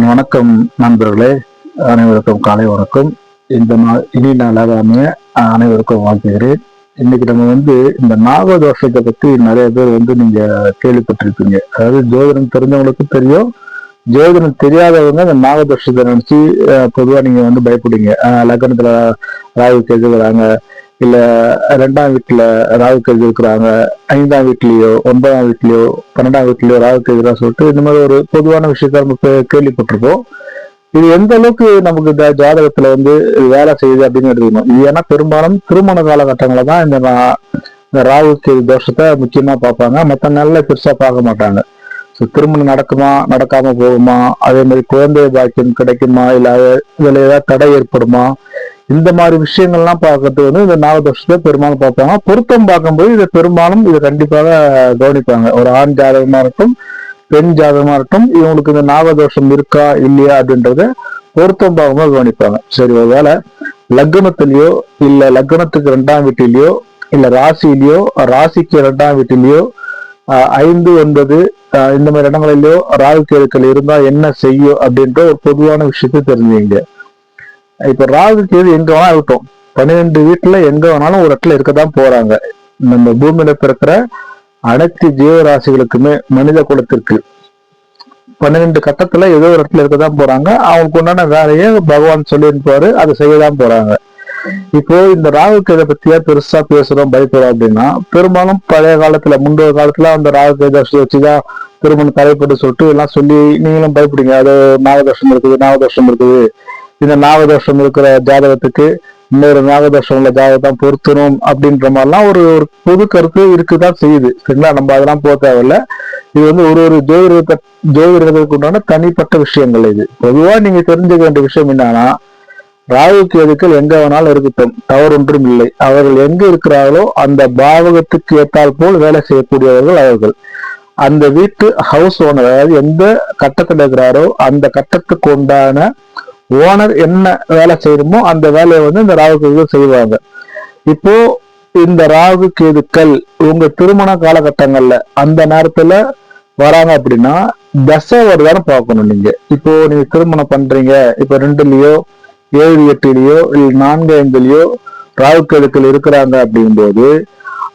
வணக்கம் நண்பர்களே, அனைவருக்கும் காலை வணக்கம். இந்த நாள் இனி நாளாக அமைய அனைவருக்கும் வாழ்த்துகிறேன். இன்னைக்கு நம்ம இந்த நாகதோஷத்தை பத்தி நிறைய பேர் நீங்க கேள்விப்பட்டிருப்பீங்க. அதாவது ஜோதிடம் தெரிஞ்சவங்களுக்கு தெரியும், ஜோதிடம் தெரியாதவங்க அந்த நாகதோஷத்தை நினைச்சு பொதுவா நீங்க பயப்படுவீங்க. லக்னத்துல ராகு கேட்குறாங்க, இல்ல 2ஆம் வீட்டுல ராகு கேது இருக்கிறாங்க, 5ஆம் வீட்லயோ 9ஆம் வீட்லயோ 12ஆம் வீட்லயோ ராகு கேதுரா சொல்லிட்டு இந்த மாதிரி ஒரு பொதுவான விஷயத்த நம்ம கேள்விப்பட்டிருப்போம். இது எந்த அளவுக்கு நமக்கு இந்த ஜாதகத்துல வேலை செய்யுது அப்படின்னு எடுத்துக்கணும். இது ஏன்னா பெரும்பாலும் திருமண காலகட்டங்கள தான் இந்த ராகு கேது தோஷத்தை முக்கியமா பார்ப்பாங்க. மற்ற நாள்ல பெருசா பார்க்க மாட்டாங்க. திருமணம் நடக்குமா, நடக்காம போகுமா, அதே மாதிரி குழந்தை பாக்கியம் கிடைக்குமா, இல்ல இதுல ஏதாவது தடை ஏற்படுமா, இந்த மாதிரி விஷயங்கள்லாம் பார்க்கறது இந்த நாகதோஷத்தை பெரும்பாலும் பார்ப்பாங்க. பொருத்தம் பார்க்கும்போது இதை கண்டிப்பாக கவனிப்பாங்க. ஒரு ஆண் ஜாதகமா இருக்கட்டும், பெண் ஜாதகமா இருக்கட்டும், இவங்களுக்கு இந்த நாகதோஷம் இருக்கா இல்லையா அப்படின்றத பொருத்தம் பார்க்கும்போது கவனிப்பாங்க. சரி, ஒருவேளை லக்னத்திலேயோ இல்ல லக்னத்துக்கு 2ஆம் வீட்டிலேயோ இல்ல ராசியிலயோ ராசிக்கு 2ஆம் வீட்டிலேயோ 5, 9 இந்த மாதிரி இடங்களிலோ ராகு கேதுக்கள் இருந்தா என்ன செய்யும் அப்படின்ற ஒரு பொதுவான விஷயத்தை தெரிஞ்சுங்க. இப்ப ராகு கேது எங்க வேணா இருக்கட்டும், 12 வீட்டுல எங்க வேணாலும் ஒரு இடத்துல இருக்கதான் போறாங்க. நம்ம பூமியில பிறக்கிற அனைத்து ஜீவராசிகளுக்குமே, மனித குலத்திற்கு 12 கட்டத்துல ஏதோ ஒரு இடத்துல இருக்கதான் போறாங்க. அவங்களுக்கு உண்டான வேலையை பகவான் சொல்லியிருப்பாரு, அதை செய்யதான் போறாங்க. இப்போ இந்த ராகு கேதை பத்தியா பெருசா பேசுறோம், பயப்படுறோம் அப்படின்னா, பெரும்பாலும் பழைய காலத்துல முந்தைய காலத்துல அந்த ராகு கேதை வச்சுதான் திருமணம் தடைப்பட்டு சொல்லிட்டு எல்லாம் சொல்லி நீங்களும் பயப்படுங்க. அது நாகதோஷம் இருக்குது, இந்த நாகதோஷம் இருக்கிற ஜாதகத்துக்கு இன்னொரு நாகதோஷம் உள்ள ஜாதகம் பொருத்தணும் அப்படின்ற மாதிரிலாம் ஒரு பொது கருத்து இருக்குதான் செய்யுது. சரிங்களா? நம்ம அதெல்லாம் போக தேவையில்ல. இது ஒரு ஜோதிடத்துக்கு உண்டான தனிப்பட்ட விஷயங்கள். இது பொதுவா நீங்க தெரிஞ்சுக்க வேண்டிய விஷயம் என்னன்னா, ராகு கேதுக்கள் எங்க வேணாலும் இருக்கட்டும், தவறு ஒன்றும் இல்லை. அவர்கள் எங்க இருக்கிறார்களோ அந்த பாவகத்துக்கு ஏற்றால் போல் வேலை செய்யக்கூடியவர்கள் அவர்கள். அந்த வீட்டு ஹவுஸ் ஓனர், அதாவது எந்த கட்டத்துல இருக்கிறாரோ அந்த கட்டத்துக்கு உண்டான ஓனர் என்ன வேலை செய்யணுமோ அந்த வேலையை இந்த ராகு கேதுக்கள் செய்வாங்க. இப்போ இந்த ராகு கேதுக்கள் உங்க திருமண காலகட்டங்கள்ல அந்த நேரத்துல வராங்க அப்படின்னா தசை வருதான்னு பார்க்கணும். நீங்க இப்போ நீங்க திருமணம் பண்றீங்க, இப்ப 2லயோ 7, 8லயோ இல்ல 4, 5லயோ ராகு கேதுக்கள் இருக்கிறாங்க அப்படிங்கும்போது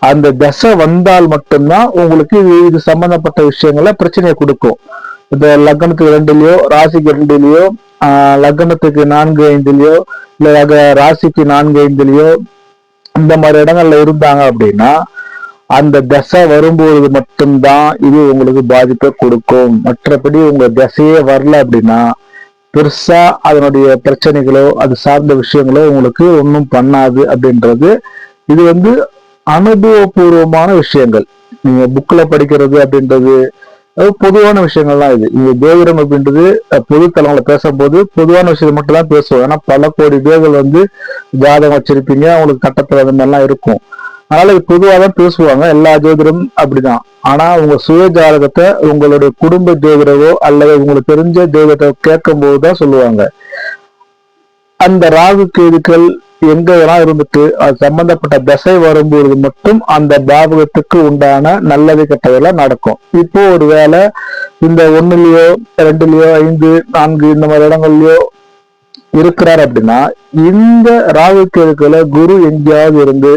அந்த தசை வந்தால் மட்டும்தான் உங்களுக்கு இது சம்பந்தப்பட்ட விஷயங்கள பிரச்சனையை கொடுக்கும். இந்த லக்னத்துக்கு 2லயோ ராசிக்கு 2லயோ லக்னத்துக்கு 4, 5லயோ இல்ல ராசிக்கு 4, 5லயோ இந்த மாதிரி இடங்கள்ல இருந்தாங்க அப்படின்னா அந்த தசை வரும்போது மட்டும்தான் இது உங்களுக்கு பாதிப்பை கொடுக்கும். மற்றபடி உங்க தசையே வரல அப்படின்னா பெருசா அதனுடைய பிரச்சனைகளோ அது சார்ந்த விஷயங்களோ உங்களுக்கு ஒன்றும் பண்ணாது அப்படின்றது இது அனுபவபூர்வமான விஷயங்கள். நீங்க புக்ல படிக்கிறது அப்படின்றது பொதுவான விஷயங்கள்லாம். இது இங்க ஜோதிடம் அப்படின்றது பொது தளங்களை பேசும்போது பொதுவான விஷயத்தை மட்டும் தான் பேசுவோம். ஏன்னா பல கோடி பேர்கள் ஜாதகம் வச்சிருப்பீங்க, அவங்களுக்கு கட்டத்துல அந்த மாதிரிலாம் இருக்கும். அதனால பொதுவாக தான் பேசுவாங்க, எல்லா ஜோதிடம் அப்படிதான். ஆனா உங்க சுய ஜாதகத்தை உங்களுடைய குடும்ப ஜோதிடவோ அல்லது உங்களுக்கு தெரிஞ்ச ஜோதிடத்தை கேட்கும் போதுதான் சொல்லுவாங்க. அந்த ராகு கேதுக்கள் எங்க வேணா இருந்துட்டு அது சம்பந்தப்பட்ட தசை வரும்போது மட்டும் அந்த பாவகத்துக்கு உண்டான நல்லது கெட்டதெல்லாம் நடக்கும். இப்போ ஒரு வேளை இந்த 1லயோ 2லயோ 5, 4 இந்த மாதிரி இடங்கள்லயோ இருக்கிறார் அப்படின்னா இந்த ராகு கேதுக்களை குரு எங்கேயாவது இருந்து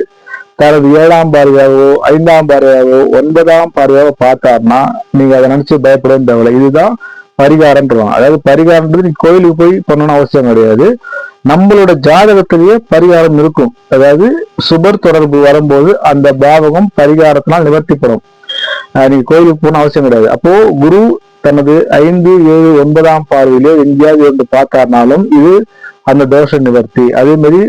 தனது 7ஆம் பார்வையாவோ 5ஆம் பார்வையாவோ 9ஆம் பார்வையாவோ பார்த்தாருன்னா நீங்க அதை நினைச்சு பயப்படவும் தேவையில்லை. இதுதான் பரிகாரம்ன்றோம். அதாவது பரிகாரம்ன்றது நீங்க கோயிலுக்கு போய் பண்ணணும்னு அவசியம் கிடையாது. நம்மளோட ஜாதகத்திலேயே பரிகாரம் இருக்கும். அதாவது சுபர் தொடர்பு வரும்போது அந்த பாவகம் பரிகாரத்தினால் நிவர்த்திப்படும். நீங்க கோயிலுக்கு போகணும் அவசியம் கிடையாது. அப்போ குரு தனது 5, 7, 9ஆம் பார்வையிலோ எங்கேயாவது பார்த்தாருனாலும் இது அந்த தோஷ நிவர்த்தி. அதே மாதிரி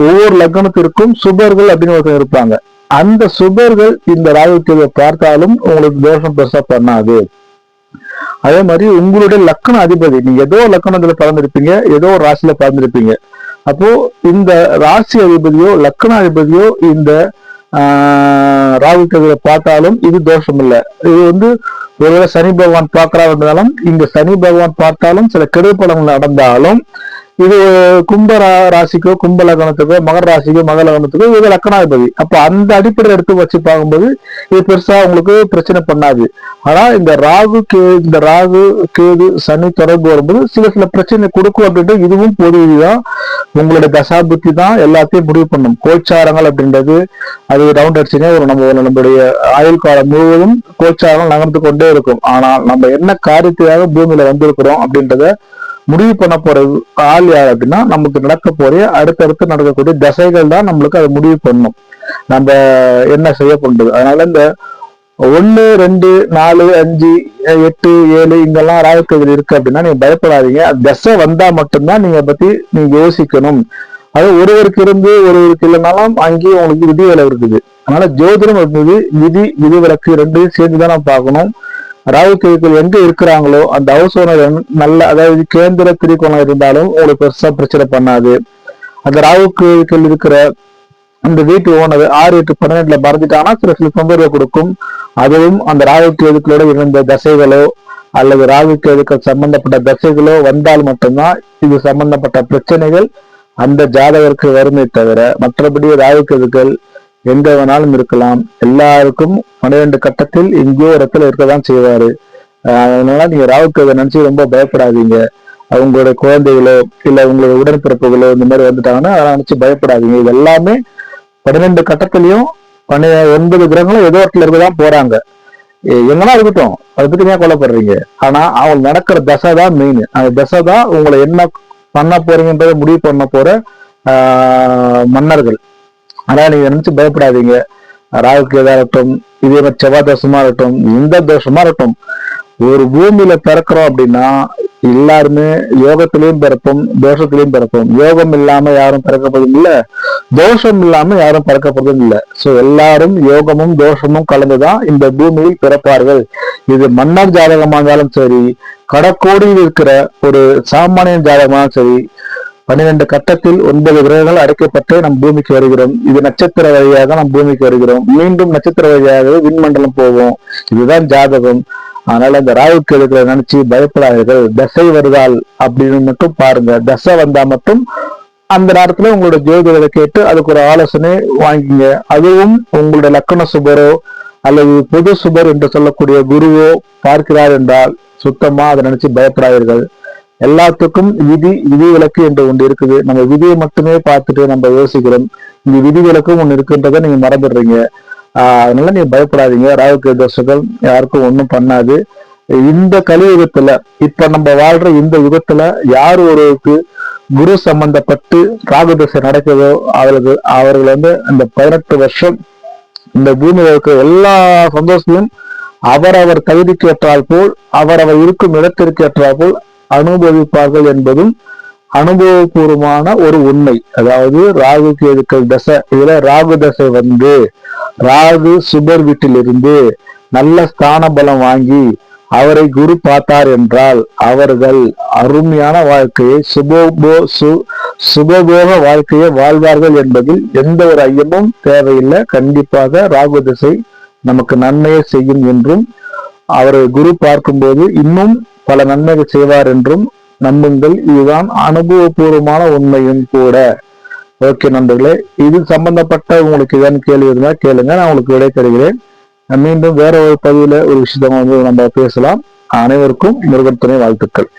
ஒவ்வொரு லக்னத்திற்கும் சுபர்கள் அப்படின்னு ஒருத்தர் இருப்பாங்க. அந்த சுபர்கள் இந்த ராகு கேதுவை பார்த்தாலும் உங்களுக்கு தோஷம் பெருசா பண்ணாது. அதே மாதிரி உங்களுடைய லக்ன அதிபதி, நீங்க ஏதோ லக்னத்துல பிறந்திருப்பீங்க, ஏதோ ஒரு ராசியில பிறந்திருப்பீங்க. அப்போ இந்த ராசி அதிபதியோ லக்ன அதிபதியோ இந்த ராகு கேதுவை பார்த்தாலும் இது தோஷம் இல்லை. இது ஒருவேளை சனி பகவான் பார்க்கறாருந்தாலும் இங்க சனி பகவான் பார்த்தாலும் சில கெடுபலங்கள் நடந்தாலும் இது கும்ப ராசிக்கோ கும்ப லக்னத்துக்கோ மகர ராசிக்கோ மகர லக்னத்துக்கோ இது லக்கணாதிபதி. அப்ப அந்த அடிப்படையில் எடுத்து வச்சு பார்க்கும்போது இது பெருசா உங்களுக்கு பிரச்சனை பண்ணாது. ஆனா இந்த ராகு கேது சனி தொடர்பு வரும்போது சில பிரச்சனை கொடுக்கும் அப்படின்றது இதுவும் பொது விதிதான். உங்களுடைய தசாபுத்தி தான் எல்லாத்தையும் முடிவு பண்ணும். கோச்சாரங்கள் அப்படின்றது அது ரவுண்ட் அடிச்சுனே ஒரு நம்மளுடைய ஆயுள் காலம் முழுவதும் கோச்சாரங்கள் நகர்ந்து கொண்டே இருக்கும். ஆனால் நம்ம என்ன காரியத்தையாக பூமியில வந்திருக்கிறோம் அப்படின்றத முடிவு பண்ண போற ஆள் யார் அப்படின்னா நமக்கு நடக்க போற அடுத்தடுத்து நடக்கக்கூடிய தசைகள் தான் நம்மளுக்கு அதை முடிவு பண்ணும் நம்ம என்ன செய்ய போன்றது. அதனால இந்த 1, 2, 4, 5, 8, 7 இங்கெல்லாம் ராகுக்கதிர் இருக்கு அப்படின்னா நீங்க பயப்படாதீங்க. தசை வந்தா மட்டும்தான் நீங்க பத்தி நீங்க யோசிக்கணும். அது ஒருவருக்கு இருந்து ஒருவருக்கு இல்லைனாலும் அங்கேயும் உங்களுக்கு விதி விலக்கு இருக்குது. அதனால ஜோதிடம் இருந்தது விதி விலக்கு ரெண்டையும் சேர்ந்துதான் நம்ம பார்க்கணும். ராகு கேதுக்கள் எங்க இருக்கிறாங்களோ அந்த ஹவுஸ் ஓனர் நல்ல, அதாவது கேந்திர திரிகோணம் இருந்தாலும் உங்களுக்கு பெருசா பிரச்சனை பண்ணாது. அந்த ராகு கேதுக்கள் இருக்கிற அந்த வீட்டு ஓனர் 6, 8, 12 மறைஞ்சிட்டாங்கன்னா சில தொந்தரவு கொடுக்கும். அதுவும் அந்த ராகு கேதுக்களோட இருந்த தசைகளோ அல்லது ராகு கேதுக்கள் சம்பந்தப்பட்ட தசைகளோ வந்தால் மட்டும்தான் இது சம்பந்தப்பட்ட பிரச்சனைகள் அந்த ஜாதகருக்கு வருமே தவிர மற்றபடி ராகு கேதுக்கள் எங்க வேணாலும் இருக்கலாம். எல்லாருக்கும் 12 கட்டத்தில் எங்கேயோ இடத்துல இருக்கதான் செய்வாரு. அதனால நீங்க ராகுக்கு நினைச்சு ரொம்ப பயப்படாதீங்க. அவங்களுடைய குழந்தைகளோ இல்ல உங்களுடைய உடன்பிறப்புகளோ இந்த மாதிரி வந்துட்டாங்கன்னா அதை நினைச்சு பயப்படாதீங்க. இது எல்லாமே 12 கட்டத்திலையும் 9 கிரகங்களும் ஏதோ இடத்துல இருக்கதான் போறாங்க. எங்கன்னா இருக்கட்டும், அதை பத்தி ஏன் கொல்லப்படுறீங்க? ஆனா அவங்க நடக்கிற தசை தான் மெயின். அந்த தசை தான் உங்களை என்ன பண்ண போறீங்கன்றதை முடிவு பண்ண போற மன்னர்கள். அதனால நீங்க நினைச்சு பயப்படாதீங்க. ராகுக்கு எதா இருக்கட்டும், இதே மாதிரி செவ்வாய் தோஷமா இருக்கட்டும், எந்த தோஷமா இருக்கட்டும், ஒரு பூமியில பிறக்கிறோம் அப்படின்னா எல்லாருமே யோகத்திலையும் பிறப்போம் தோஷத்திலையும் பிறப்போம். யோகம் இல்லாம யாரும் பிறக்கப்படுறதும் இல்லை, தோஷம் இல்லாம யாரும் பிறக்கப்படுறதும் இல்லை. சோ எல்லாரும் யோகமும் தோஷமும் கலந்துதான் இந்த பூமியில் பிறப்பார்கள். இது மன்னர் ஜாதகமா இருந்தாலும் சரி, கடற்கோடியில் இருக்கிற ஒரு சாமானிய ஜாதகமானாலும் சரி, 12 கட்டத்தில் 9 கிரகங்கள் அடைக்கப்பட்டு நம் பூமிக்கு வருகிறோம். இது நட்சத்திர வழியாக நம் பூமிக்கு வருகிறோம். மீண்டும் நட்சத்திர வழியாக விண்மண்டலம் போவோம். இதுதான் ஜாதகம். அதனால இந்த ராகு கேதுக்களை நினைச்சு பயப்படாதீர்கள். தசை வருதால் அப்படின்னு மட்டும் பாருங்க. தசை வந்தா மட்டும் அந்த நேரத்துல உங்களோட ஜோதிடரை கேட்டு அதுக்கு ஒரு ஆலோசனை வாங்கிங்க. அதுவும் உங்களுடைய லக்கண சுபரோ அல்லது பொது சுபர் என்று சொல்லக்கூடிய குருவோ பார்க்கிறார் என்றால் சுத்தமா அதை நினைச்சு பயப்படாதீர்கள். எல்லாத்துக்கும் விதி விலக்கு என்று ஒன்று இருக்குது. நம்ம விதியை மட்டுமே பார்த்துட்டு நம்ம யோசிக்கிறோம். இந்த விதி விலக்கும் ஒண்ணு இருக்குன்றதை நீங்க மறந்துடுறீங்க. அதனால நீங்க பயப்படாதீங்க. ராகு தோஷங்கள் யாருக்கும் ஒண்ணும் பண்ணாது. இந்த கலியுகத்துல இப்ப நம்ம வாழ்ற இந்த யுகத்துல யார் ஒருவருக்கு குரு சம்பந்தப்பட்டு ராகு தசை நடக்குதோ அவர்கள் அந்த 18 வருஷம் இந்த பூமியில இருக்கிற எல்லா சந்தோஷத்தையும் அவரவர் தகுதிக்கு ஏற்றால் போல் அவரவர் இருக்கும் இடத்திற்கு ஏற்றால் போல் அனுபவிப்பார்கள் என்பதும் அனுபவபூர்வமான ஒரு உண்மை. அதாவது ராகு கேதுக்கள் தசை, இதுல ராகு தசை வந்து ராகு சுபர் வீட்டிலிருந்து நல்ல ஸ்தான பலம் வாங்கி அவரை குரு பார்த்தார் என்றால் அவர்கள் அருமையான வாழ்க்கையை சுபபோக வாழ்க்கையை வாழ்வார்கள் என்பதில் எந்த ஒரு ஐயமும் தேவையில்லை. கண்டிப்பாக ராகு தசை நமக்கு நன்மையை செய்யும் என்றும் அவரை குரு பார்க்கும்போது இன்னும் பல நன்மைகள் செய்வார் என்றும் நம்புங்கள். இதுதான் அனுபவபூர்வமான உண்மையும் கூட. ஓகே நண்பர்களே, இது சம்பந்தப்பட்ட உங்களுக்கு ஏதாவது கேள்வி இருந்தா கேளுங்க, நான் உங்களுக்கு விடை தருகிறேன். மீண்டும் வேற ஒரு பதிவுல ஒரு விஷயத்த நம்ம பேசலாம். அனைவருக்கும் முருகன் துணை வாழ்த்துக்கள்.